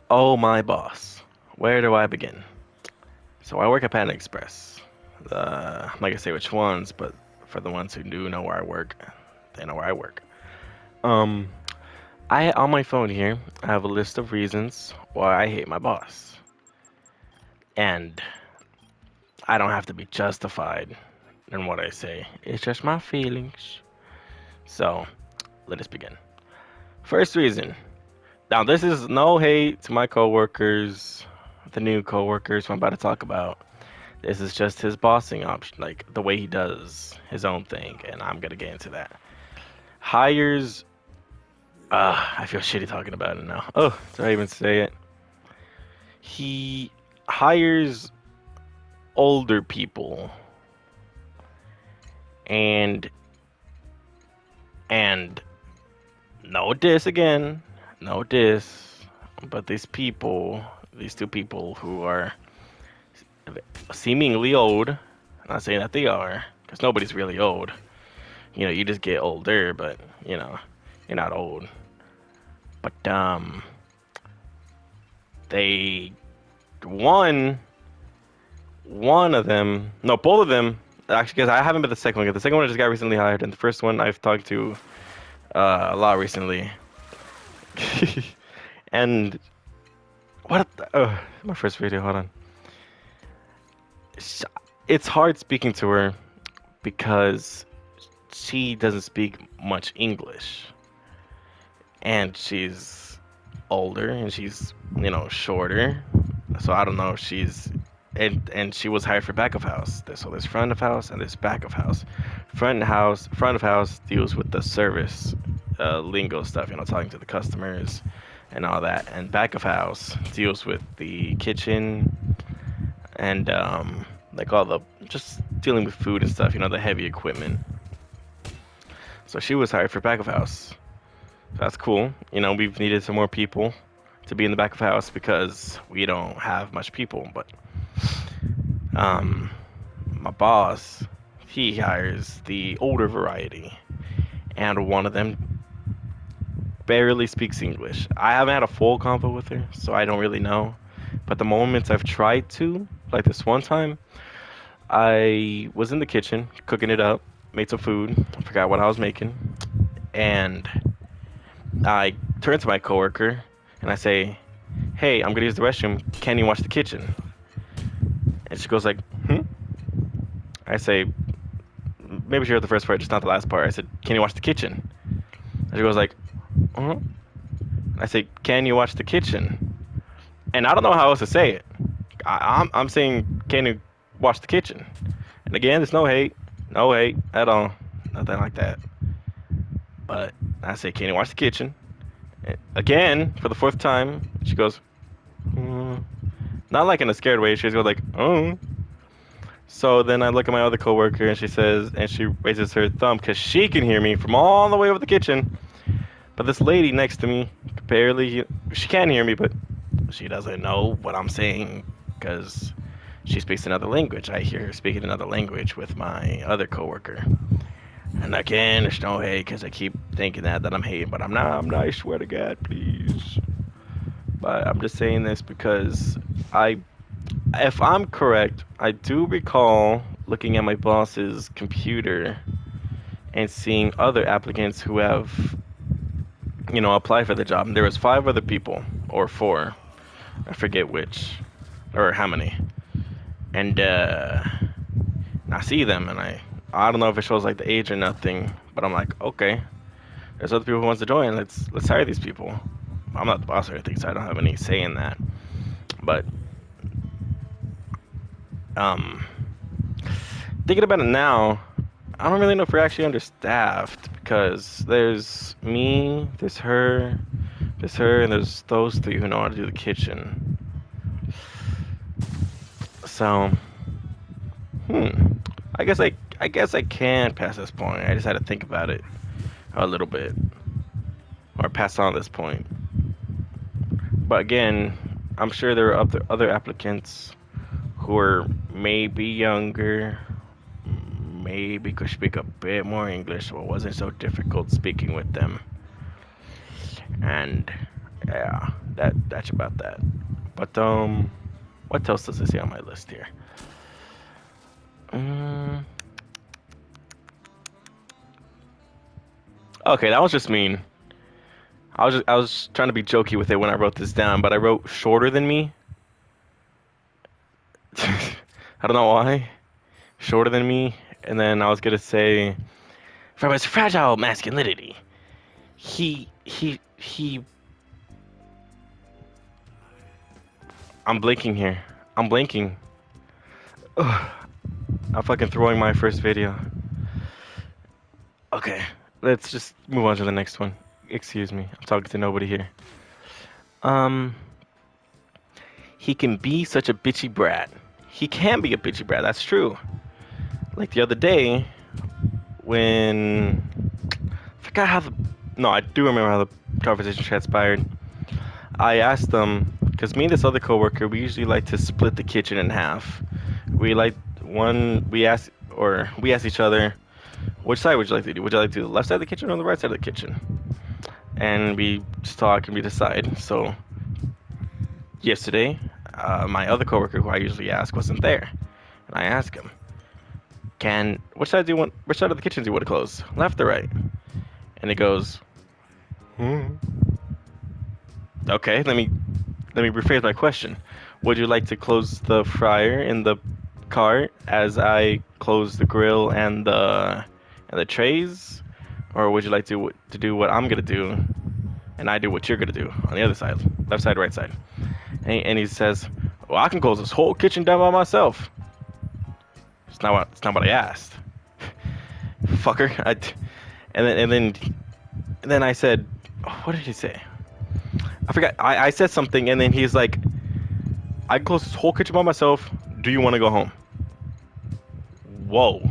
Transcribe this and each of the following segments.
Oh, my boss. Where do I begin? So I work at Panda Express. I'm not gonna say which ones, but for the ones who do know where I work, they know where I work. Um, I on my phone here, I have a list of reasons why I hate my boss, and I don't have to be justified in what I say. It's just my feelings. So let us begin. First reason. Now this is no hate to my coworkers, the new coworkers I'm about to talk about. This is just his bossing option, like the way he does his own thing, and I'm gonna get into that. Hires, I feel shitty talking about it now. Oh, did I even say it? He hires older people, and and no diss again, no diss, but these two people who are seemingly old. I'm not saying that they are, because nobody's really old. You just get older, but you're not old. But they one one of them, no, both of them. Actually, because I haven't been the second one. 'Cause the second one I just got recently hired, and the first one I've talked to a lot recently. And what? My first video. Hold on. Sh- It's hard speaking to her because she doesn't speak much English, and she's older and she's shorter. So I don't know if she's and she was hired for back of house. So there's front of house and there's back of house. Front of house deals with the service lingo stuff, talking to the customers and all that. And back of house deals with the kitchen and like all the just dealing with food and stuff, the heavy equipment. So she was hired for back of house. So that's cool. We've needed some more people to be in the back of house because we don't have much people. But um, my boss, he hires the older variety, and one of them barely speaks English. I haven't had a full convo with her, so I don't really know. But the moments I've tried to, like this one time, I was in the kitchen cooking it up, made some food, I forgot what I was making, and I turn to my coworker and I say, "Hey, I'm gonna use the restroom. Can you wash the kitchen?" And she goes like, "Hmm." I say, maybe she heard the first part, just not the last part. I said, "Can you wash the kitchen?" And she goes like, "Uh-huh." I say, "Can you wash the kitchen?" And I don't know how else to say it. I'm saying, "Can you wash the kitchen?" And again, there's no hate at all, nothing like that. But I say, "Can you wash the kitchen?" And again, for the fourth time, she goes, "Hmm." Not like in a scared way. She just goes like, "Oh." So then I look at my other coworker and she says, and she raises her thumb because she can hear me from all the way over the kitchen. But this lady next to me barely, she can hear me, but she doesn't know what I'm saying because she speaks another language. I hear her speaking another language with my other coworker. And again, there's no hate because I keep thinking that I'm hating, but I'm not. I'm not. I swear to God, please. But I'm just saying this because I if I'm correct, I do recall looking at my boss's computer and seeing other applicants who have, applied for the job. And there was five other people, or four, I forget which, or how many. And I see them, and I don't know if it shows like the age or nothing, but I'm like, okay, there's other people who wants to join. Let's hire these people. I'm not the boss or anything, so I don't have any say in that. But um, thinking about it now, I don't really know if we're actually understaffed because there's her, and there's those three who know how to do the kitchen. So, hmm, I guess I can pass this point. I just had to think about it a little bit, or pass on this point. But again, I'm sure there are other applicants who are maybe younger, maybe could speak a bit more English, so it wasn't so difficult speaking with them. And yeah. That's about that. But what else does it say on my list here? Mm, okay, that was just mean. I was trying to be jokey with it when I wrote this down, but I wrote shorter than me. I don't know why. Shorter than me, and then I was gonna say from his fragile masculinity, he. I'm blinking here. I'm blinking. Ugh, I'm fucking throwing my first video. Okay, let's just move on to the next one. Excuse me, I'm talking to nobody here. Um, he can be such a bitchy brat. He can be a bitchy brat. That's true. Like the other day when I forgot how the no, I do remember how the conversation transpired. I asked them because me and this other coworker, we usually like to split the kitchen in half. We like we ask each other, which side would you like to do? Would you like to do the left side of the kitchen or the right side of the kitchen? And we just talk and we decide. So yesterday, my other coworker, who I usually ask, wasn't there, and I asked him, "Can which side do you want? Which side of the kitchen do you want to close? Left or right?" And he goes, "Hmm. Okay, let me rephrase my question. Would you like to close the fryer in the cart as I close the grill and the trays, or would you like to do what I'm gonna do and I do what you're gonna do on the other side, left side, right side?" And he says, "Well, I can close this whole kitchen down by myself." It's not what I asked, fucker. And then I said, what did he say? I forgot. I said something, and then he's like, "I can close this whole kitchen by myself. Do you want to go home?" Whoa,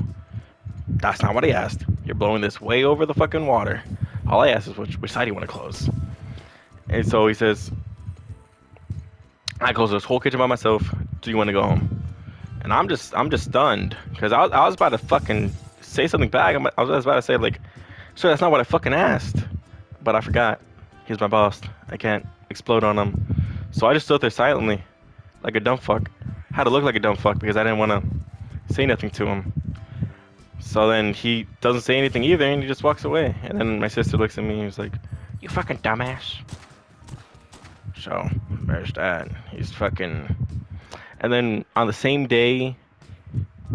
that's not what I asked. You're blowing this way over the fucking water. All I asked is which side do you want to close. And so he says, "I close this whole kitchen by myself. Do you want to go home?" And I'm just stunned because I was about to fucking say something back. I was about to say like, "Sir, that's not what I fucking asked," but I forgot. He's my boss. I can't explode on him. So I just stood there silently, like a dumb fuck. Had to look like a dumb fuck because I didn't want to say nothing to him. So then he doesn't say anything either, and he just walks away. And then my sister looks at me and he's like, "You fucking dumbass." So there's that. He's fucking. And then on the same day,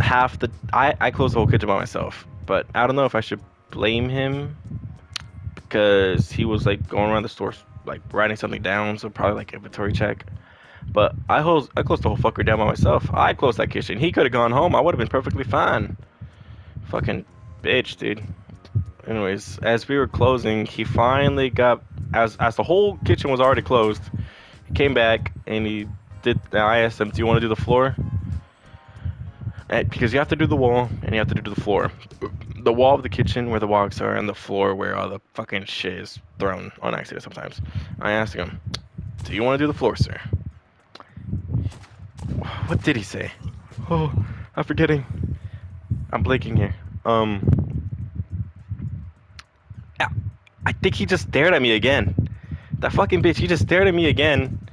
I closed the whole kitchen by myself. But I don't know if I should blame him because he was like going around the store like writing something down, so probably like inventory check. But I closed the whole fucker down by myself. I closed that kitchen. He could have gone home. I would have been perfectly fine. Fucking bitch, dude. Anyways, as we were closing, he finally got as the whole kitchen was already closed. He came back and he did. I asked him, "Do you want to do the floor?" Because you have to do the wall and you have to do the floor. The wall of the kitchen where the woks are and the floor where all the fucking shit is thrown on accident sometimes. I asked him, "Do you want to do the floor, sir?" What did he say? Oh, I'm forgetting. I'm blinking here. I I think he just stared at me again. That fucking bitch, he just stared at me again.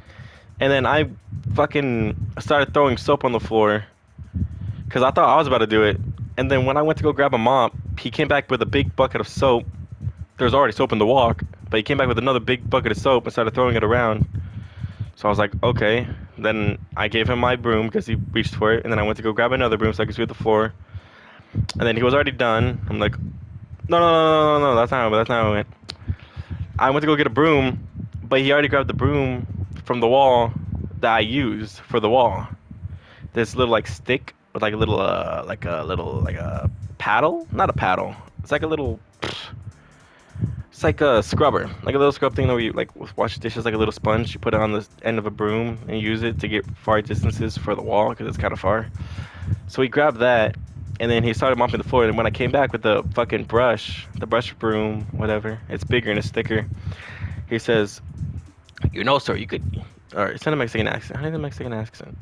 And then I fucking started throwing soap on the floor because I thought I was about to do it. And then when I went to go grab a mop, he came back with a big bucket of soap. There was already soap in the wok, but he came back with another big bucket of soap and started throwing it around. So I was like, okay. Then I gave him my broom because he reached for it, and then I went to go grab another broom so I could sweep the floor. And then he was already done. I'm like, no, no, no, no, no, no, that's not how it went. I went to go get a broom, but he already grabbed the broom from the wall that I used for the wall. This little like stick with like a little like a paddle, not a paddle. It's like a little. It's like a scrubber, like a little scrub thing that we like wash dishes, like a little sponge. You put it on the end of a broom and use it to get far distances for the wall because it's kind of far. So he grabbed that, and then he started mopping the floor. And when I came back with the fucking brush, the brush broom, whatever, it's bigger and it's thicker. He says, "You know, sir, you could," or it's not a Mexican accent. How do you do a Mexican accent?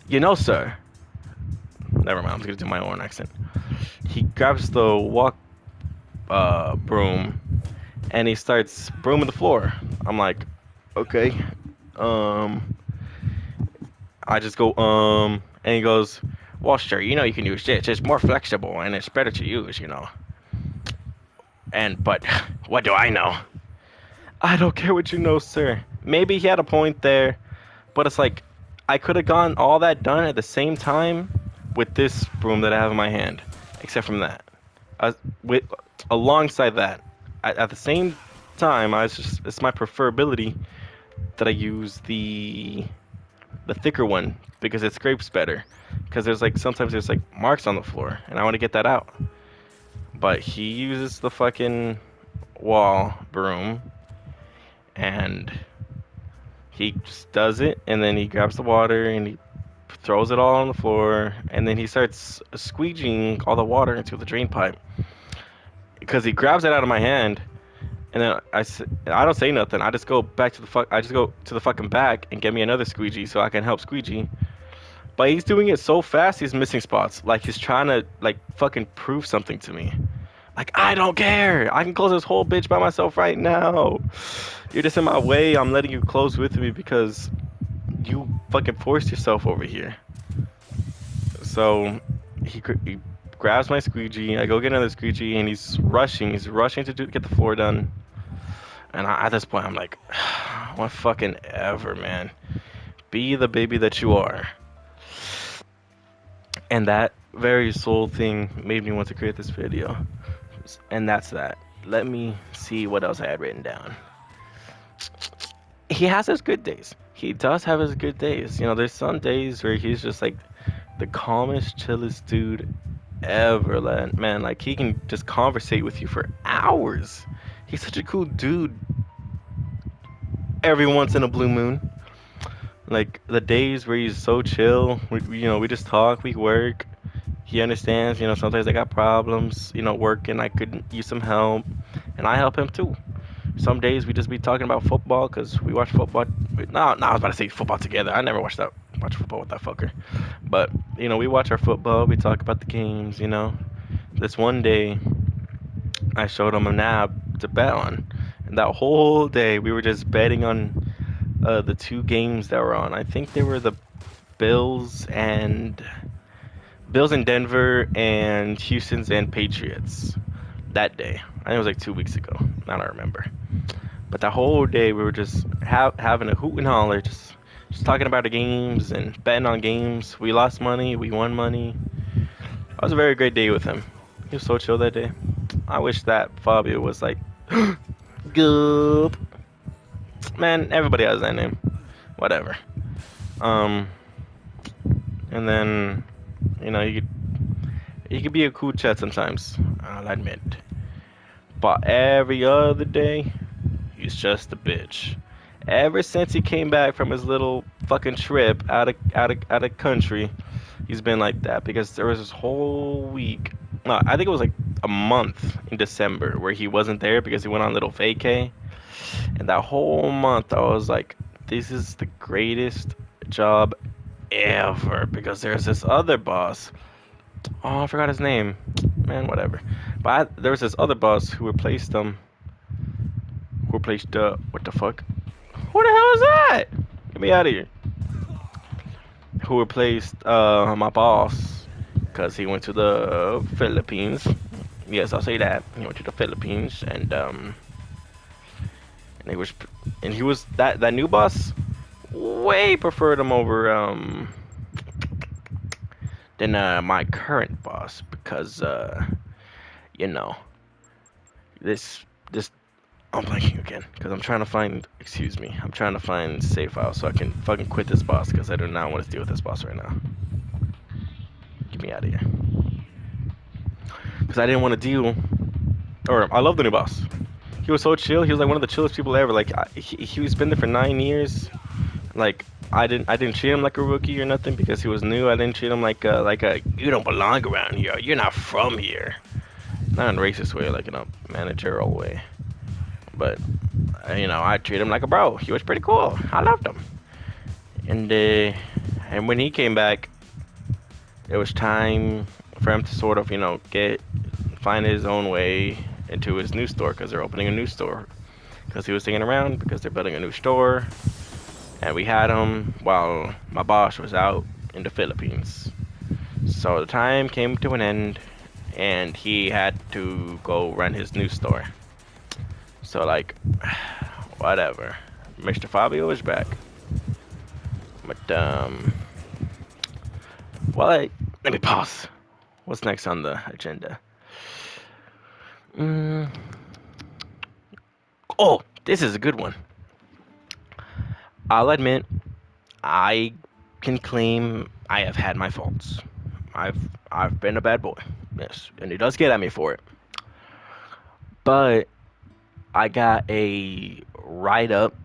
"You know, sir." Never mind. I'm just gonna do my own accent. He grabs the walk broom and he starts brooming the floor. I'm like, okay. Um, I just go, and he goes, well, sure, you know you can use this. It's more flexible and it's better to use, you know. And, but, what do I know? I don't care what you know, sir. Maybe he had a point there, but it's like, I could have gotten all that done at the same time with this broom that I have in my hand, except from that. With alongside that, at the same time, I was just it's my preferability that I use the thicker one because it scrapes better. Because there's like sometimes there's like marks on the floor, and I want to get that out. But he uses the fucking wall broom, and he just does it, and then he grabs the water and he throws it all on the floor, and then he starts squeegeeing all the water into the drain pipe because he grabs it out of my hand. And then I don't say nothing. I just go back to the fuck. I just go to the fucking back and get me another squeegee so I can help squeegee. But he's doing it so fast, he's missing spots. Like he's trying to like fucking prove something to me. Like I don't care. I can close this whole bitch by myself right now. You're just in my way. I'm letting you close with me because you fucking forced yourself over here. So he grabs my squeegee. I go get another squeegee, and he's rushing. He's rushing to get the floor done. And at this point, I'm like, what fucking ever, man. Be the baby that you are. And that very soul thing made me want to create this video. And that's that. Let me see what else I had written down. He has his good days. He does have his good days. You know, there's some days where he's just like the calmest, chillest dude ever, man. Like, he can just conversate with you for hours. He's such a cool dude. Every once in a blue moon. Like the days where he's so chill, we just talk, we work. He understands, sometimes I got problems, working. I could use some help, and I help him too. Some days we just be talking about football because we watch football. No, I was about to say football together. I never watch football with that fucker. But we watch our football. We talk about the games. This one day, I showed him a nab to bet on, and that whole day we were just betting on the two games that were on. I think they were the Bills and Denver and Houston's and Patriots that day. I think it was like 2 weeks ago. I don't remember. But the whole day we were just having a hoot and holler, just talking about the games and betting on games. We lost money, we won money. It was a very great day with him. He was so chill that day. I wish that Fabio was like, Goop. Man, everybody has that name. Whatever. And then, he could be a cool chat sometimes, I'll admit. But every other day, he's just a bitch. Ever since he came back from his little fucking trip out of country, he's been like that because there was this whole week. No, I think it was like a month in December where he wasn't there because he went on a little vacay. And that whole month, I was like, this is the greatest job ever because there's this other boss. Oh, I forgot his name. Man, whatever. But there was this other boss who replaced him. Who replaced, what the fuck? Who the hell is that? Get me out of here. Who replaced, my boss because he went to the Philippines. Yes, I'll say that. He went to the Philippines and he was that new boss way preferred him over than my current boss because this I'm blanking again because I'm trying to find save file so I can fucking quit this boss because I do not want to deal with this boss right now. Get me out of here because I didn't want to deal. Or I love the new boss. He was so chill. He was like one of the chillest people ever. Like he's been there for 9 years. Like I didn't treat him like a rookie or nothing because he was new. I didn't treat him like a you don't belong around here. You're not from here. Not in a racist way, like in a managerial way. But I treat him like a bro. He was pretty cool. I loved him. And when he came back, it was time for him to sort of find his own way into his new store because they're opening a new store. Because he was sticking around because they're building a new store. and we had him while my boss was out in the Philippines. So the time came to an end, and he had to go run his new store. So like, whatever. Mr. Fabio is back, but well, let me pause. What's next on the agenda? Mm, oh, this is a good one. I'll admit, I can claim I have had my faults. I've I've been a bad boy, yes, and he does get at me for it. But I got a write up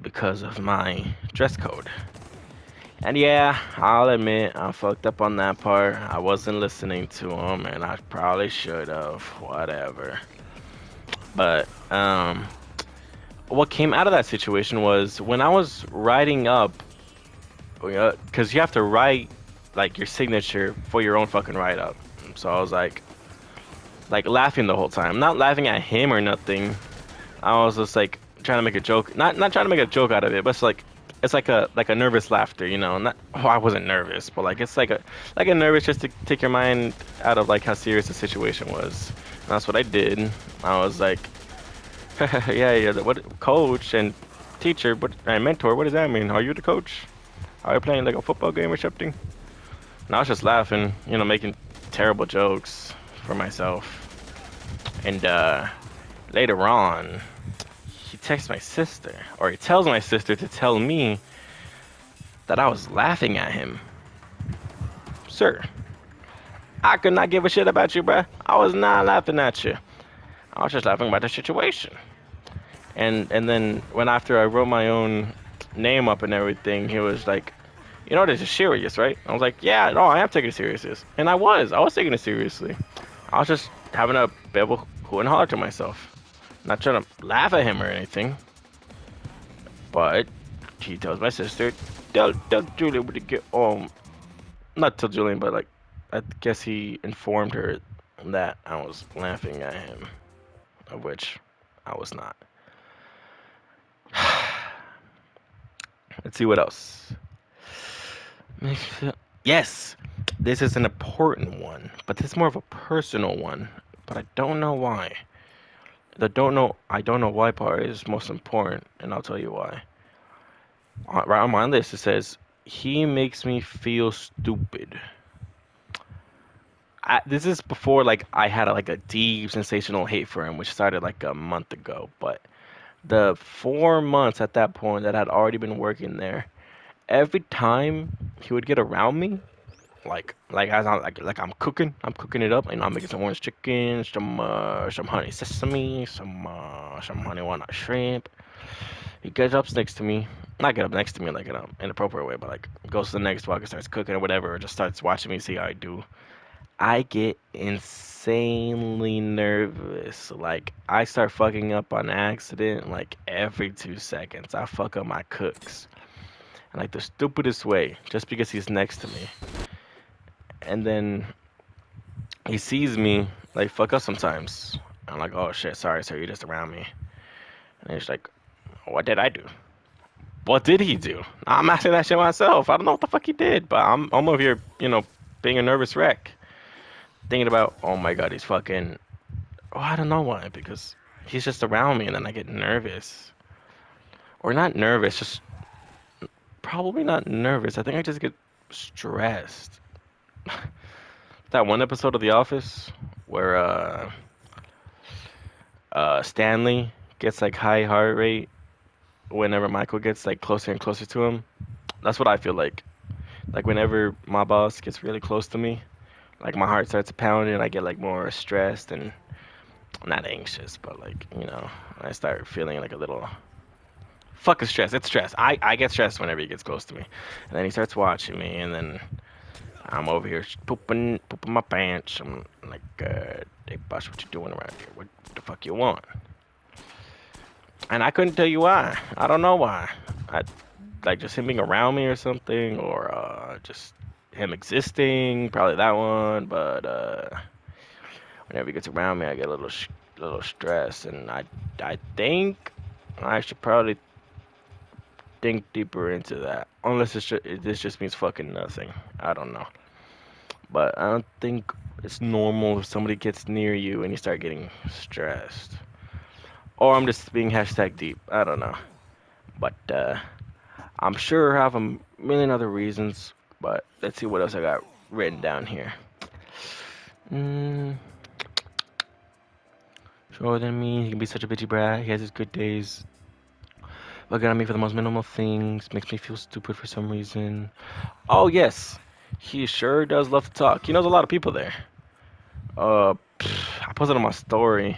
because of my dress code. And yeah, I'll admit I fucked up on that part. I wasn't listening to him, and I probably should have. Whatever. But what came out of that situation was when I was writing up, because you have to write like your signature for your own fucking write up. So I was like laughing the whole time, not laughing at him or nothing. I was just like trying to make a joke, not trying to make a joke out of it, but it's like a nervous laughter, you know. Not oh, I wasn't nervous, but like it's like a nervous just to take your mind out of like how serious the situation was. And that's what I did. I was like, yeah, yeah, what coach and teacher, but and mentor, what does that mean? Are you the coach? Are you playing like a football game or something? And I was just laughing, you know, making terrible jokes for myself. And later on, he texts my sister, or he tells my sister to tell me that I was laughing at him. Sir, I could not give a shit about you, bruh. I was not laughing at you. I was just laughing about the situation. And then when after I wrote my own name up and everything, he was like, you know, this is serious, right? I was like, yeah, no, I am taking it serious. And I was taking it seriously. I was just having a bit of a hoo and holler to myself. Not trying to laugh at him or anything. But he tells my sister, tell Julian to get not tell Julian, but like I guess he informed her that I was laughing at him, of which I was not. Let's see what else. Yes, this is an important one, but this is more of a personal one. But I don't know why. The I don't know why part is most important, and I'll tell you why. Right on my list, it says he makes me feel stupid. This is before like I had like a deep sensational hate for him, which started like a month ago. But the 4 months at that point that I'd already been working there, every time he would get around me, like as like I'm cooking it up, and I'm making some orange chicken, some honey sesame, some honey walnut shrimp. He gets up next to me, not get up next to me like in an inappropriate way, but like goes to the next block and starts cooking or whatever, or just starts watching me see how I do. I get insanely nervous. Like I start fucking up on accident like every 2 seconds. I fuck up my cooks. And like the stupidest way, just because he's next to me. And then he sees me like fuck up sometimes. I'm like, oh shit, sorry, sir, you're just around me. And he's like, what did I do? What did he do? I'm asking that shit myself. I don't know what the fuck he did, but I'm over here, you know, being a nervous wreck. Thinking about, oh my god, he's fucking. Oh, I don't know why, because he's just around me and then I get nervous. Or not nervous, just probably not nervous. I think I just get stressed. That one episode of The Office where Stanley gets like high heart rate whenever Michael gets like closer and closer to him. That's what I feel like. Like whenever my boss gets really close to me, like my heart starts pounding and I get like more stressed and not anxious, but like, you know, I start feeling like a little fuck is stress. It's stress. I get stressed whenever he gets close to me. And then he starts watching me and then I'm over here pooping my pants. I'm like, hey boss, what you doing around here? What the fuck you want? And I couldn't tell you why. I don't know why. I like just him being around me or something, or just him existing. Probably that one. But whenever he gets around me, I get a little stressed, and I think I should probably think deeper into that. Unless this just means fucking nothing. I don't know. But I don't think it's normal if somebody gets near you and you start getting stressed. Or I'm just being hashtag deep. I don't know. But I'm sure I have a million other reasons. But let's see what else I got written down here. Mm, Shorter than me, he can be such a bitchy brat. He has his good days. Looking at me for the most minimal things. Makes me feel stupid for some reason. Oh, yes. He sure does love to talk. He knows a lot of people there. I posted on my story,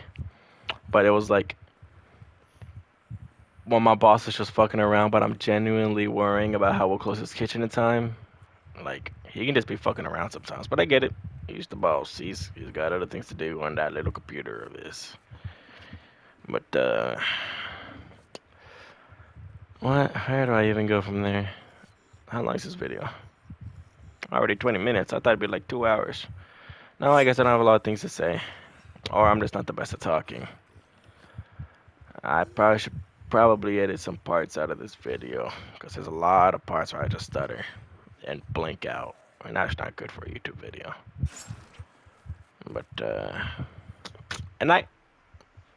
but it was like, well, my boss is just fucking around, but I'm genuinely worrying about how we'll close his kitchen in time. Like, he can just be fucking around sometimes, but I get it. He's the boss. He's got other things to do on that little computer of his. But what? Where do I even go from there? How long is this video? Already 20 minutes. I thought it'd be like 2 hours. No, I guess I don't have a lot of things to say, or I'm just not the best at talking. I probably should edit some parts out of this video because there's a lot of parts where I just stutter and blink out, and that's not good for a YouTube video. But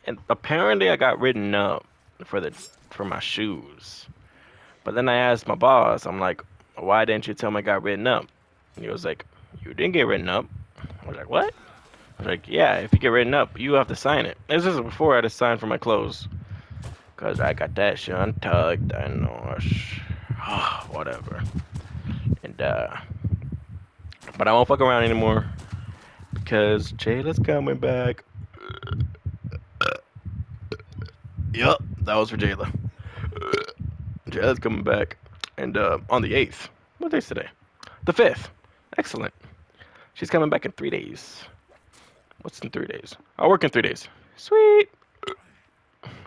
and apparently I got written up for my shoes. But then I asked my boss, I'm like, why didn't you tell me I got written up? And he was like, you didn't get written up. I was like, what? I was like, yeah, if you get written up, you have to sign it. This is before I had to sign for my clothes. Because I got that shit untucked and whatever. And, but I won't fuck around anymore. Because Jayla's coming back. Yup, that was for Jayla. Jayla's coming back. And, on the 8th. What day's today? The 5th. Excellent. She's coming back in 3 days. What's in 3 days? I'll work in 3 days. Sweet.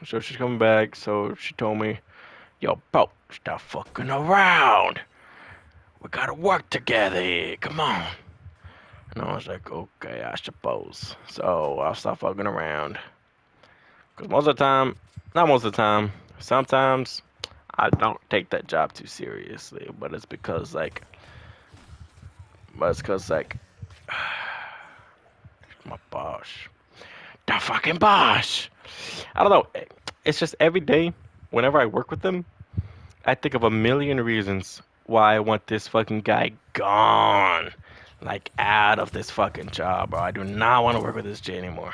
So she's coming back. So she told me, yo, bro, stop fucking around. We gotta work together. Come on. And I was like, okay, I suppose. So I'll stop fucking around. Because most of the time, not most of the time, sometimes I don't take that job too seriously. But it's because, like, my boss. The fucking boss. I don't know. It's just every day, whenever I work with them, I think of a million reasons why I want this fucking guy gone. Like, out of this fucking job, bro. I do not want to work with this J anymore.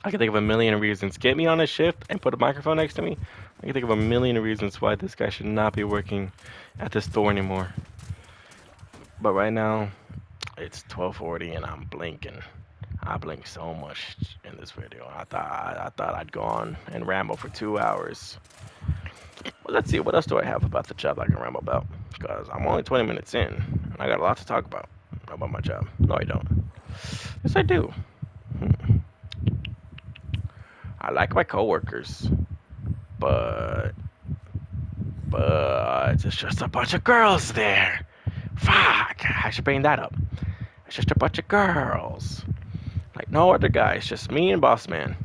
I can think of a million reasons. Get me on a shift and put a microphone next to me. I can think of a million reasons why this guy should not be working at this store anymore. But right now, it's 12:40 and I'm blinking. I blinked so much in this video. I thought I'd go on and ramble for 2 hours. Well, let's see. What else do I have about the job I can ramble about? Because I'm only 20 minutes in, and I got a lot to talk about my job. No, I don't. Yes, I do. I like my coworkers, but it's just a bunch of girls there. Fuck! I should bring that up. It's just a bunch of girls. Like no other guys, just me and Boss Man.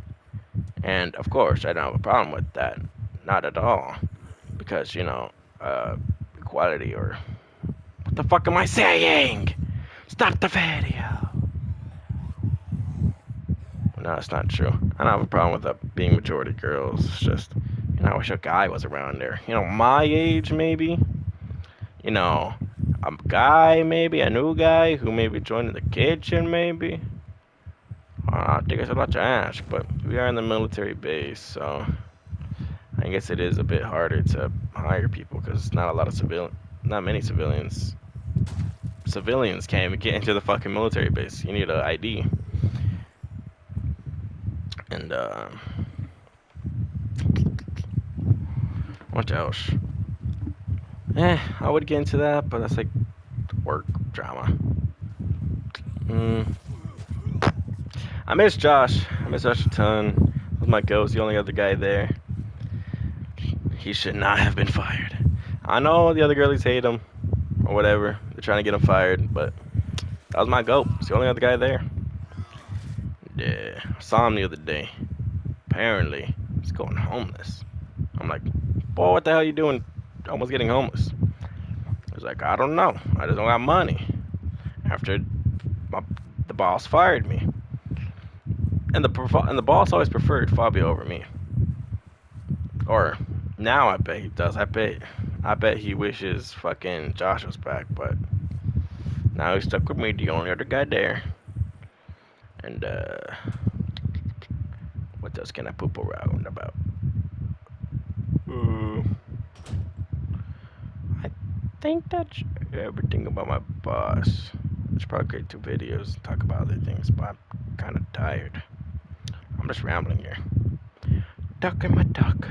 And of course, I don't have a problem with that. Not at all. Because, equality or... What the fuck am I saying? Stop the video. No, it's not true. I don't have a problem with that being majority girls. It's just, I wish a guy was around there. My age, maybe. A guy, maybe. A new guy who maybe joined the kitchen, maybe. I think it's a lot to ask, but we are in the military base, so I guess it is a bit harder to hire people because not many civilians can't even get into the fucking military base. You need an ID. And what else? I would get into that, but that's like work drama. I miss Josh. I miss Josh a ton. He was my ghost, the only other guy there. He should not have been fired. I know the other girlies hate him or whatever. They're trying to get him fired, but that was my goat. He's the only other guy there. Yeah, I saw him the other day. Apparently, he's going homeless. I'm like, boy, what the hell are you doing almost getting homeless. He's like, I don't know. I just don't got money. After my, the boss fired me, and the boss always preferred Fabio over me. Or now I bet he does. I bet he wishes fucking Josh was back, but now he's stuck with me, the only other guy there. And what else can I poop around about? Uh, I think that's everything about my boss. I should probably create 2 videos and talk about other things, but I'm kind of tired. I'm just rambling here. Duck in my duck.